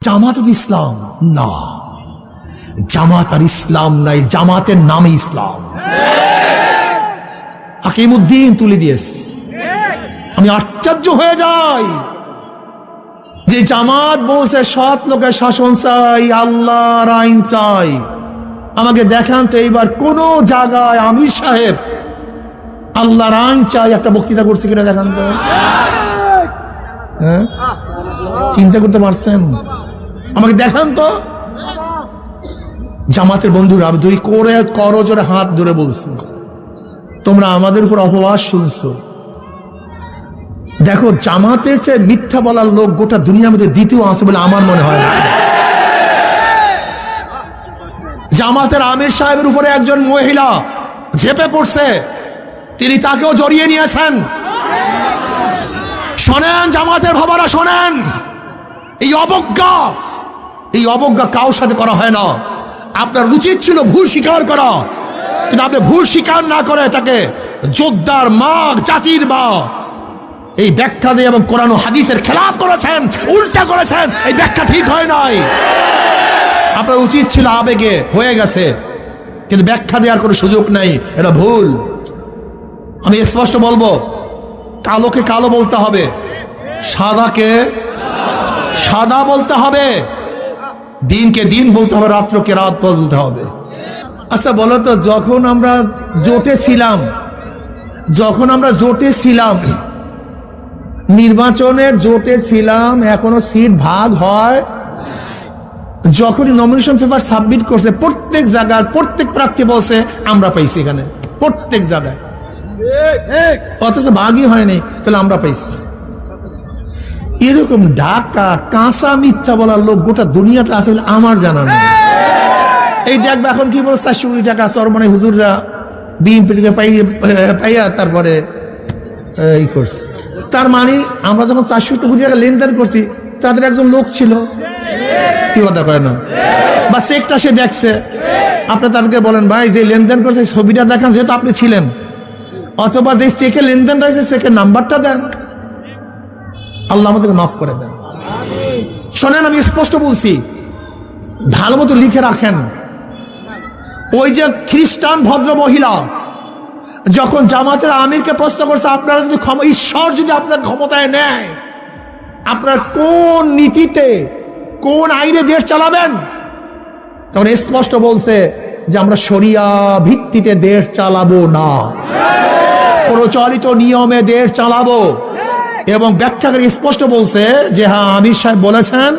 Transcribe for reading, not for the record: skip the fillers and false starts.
জামাত ইসলাম না, জামাত আর ইসলাম নাই, জামাতের নামে ইসলাম। হাকিমউদ্দিন তুলে দিয়েছে। আমি আশ্চর্য হয়ে যাই যে জামাত বলছে সৎ লোকের শাসন চাই, আল্লাহর আইন চাই। আমাকে দেখান তো এইবার কোন জায়গায় আমির সাহেব আল্লাহর আইন চাই একটা বক্তৃতা করছে কিনা দেখান তো। হ্যাঁ, চিন্তা করতে পারছেন? আমাকে দেখান তো। জামাতের বন্ধুরা দুই করে করজোরে হাত ধরে বলছে, তোমরা আমাদের উপর অপবাদ শুনছো। দেখো, জামাতের চেয়ে মিথ্যা বলার লোক গোটা দুনিয়ার মধ্যে দ্বিতীয় আছে বলে আমার মনে হয় না। জামাতের আমির সাহেবের উপরে একজন মহিলা ঝেপে পড়ছে, তিনি তাকেও জড়িয়ে নিয়েছেন। শোনেন জামাতের ভাবারা, শোনেন, এই অবজ্ঞা কারোর সাথে করা হয় না। আপনার উচিত ছিল ভুল স্বীকার করা, কিন্তু আপনি ভুল স্বীকার না করে তাকে যোদ্ধার মা, জাতির মা এই ব্যাখ্যা দিয়ে এবং কোরআন ও হাদিসের খেলাফ করেছেন, উল্টা করেছেন। এই ব্যাখ্যা ঠিক হয় নাই। আপনার উচিত ছিল আবেগে হয়ে গেছে, কিন্তু ব্যাখ্যা দেওয়ার কোনো সুযোগ নেই, এটা ভুল। আমি স্পষ্ট বলবো, কালোকে কালো বলতে হবে, সাদাকে সাদা বলতে হবে, দিনকে দিন বলতে হবে, রাত্রকে রাত বলতে হবে। আচ্ছা বলো তো, যখন আমরা জোটে ছিলাম, নির্বাচনের জোটে ছিলাম, এখনো সিট ভাগ হয়। যখনই নমিনেশন পেপার সাবমিট করছে, প্রত্যেক জায়গায় প্রত্যেক প্রার্থী বলছে আমরা পাইছি, এখানে প্রত্যেক জায়গায়, অথচ ভাগই হয়নি, তাহলে আমরা পাইছি। এরকম ঢাকা কাঁচা মিথ্যা বলার লোক গোটা দুনিয়াতে আছে বলে আমার জানা নেই। এই দেখবে এখন কি বলছে, 400 কোটি টাকা চরমনাই হুজুররা বিএনপি থেকে পাইয়া তারপরে এই করছে। তার মানে আমরা যখন 400 কোটি টাকা লেনদেন করছি, তাদের একজন লোক ছিল, কি কথা কয় না, বা চেকটা সে দেখছে। আপনি তাদেরকে বলেন, ভাই যে লেনদেন করছে ছবিটা দেখান, যেহেতু আপনি ছিলেন, অথবা যে চেকে লেনদেন রয়েছে চেকের নাম্বারটা দেন। আল্লাহ আমাদেরকে মাফ করে দেন। শোনেন, আমি স্পষ্ট বলছি, ভালো মতো লিখে রাখেন। ওই যে খ্রিস্টান ভদ্র মহিলা যখন জামাতের আমিরকে প্রশ্ন করছে, আপনারা যদি ঈশ্বর যদি আপনার ক্ষমতায় নেয়, আপনার কোন নীতিতে কোন আইনে দেশ চালাবেন, তখন স্পষ্ট বলছে যে আমরা শরিয়া ভিত্তিতে দেশ চালাবো না, প্রচলিত নিয়মে দেশ চালাবো। এবং ব্যাখ্যা করে স্পষ্ট বলছে যে হ্যাঁ, আমির সাহেব বলেছেন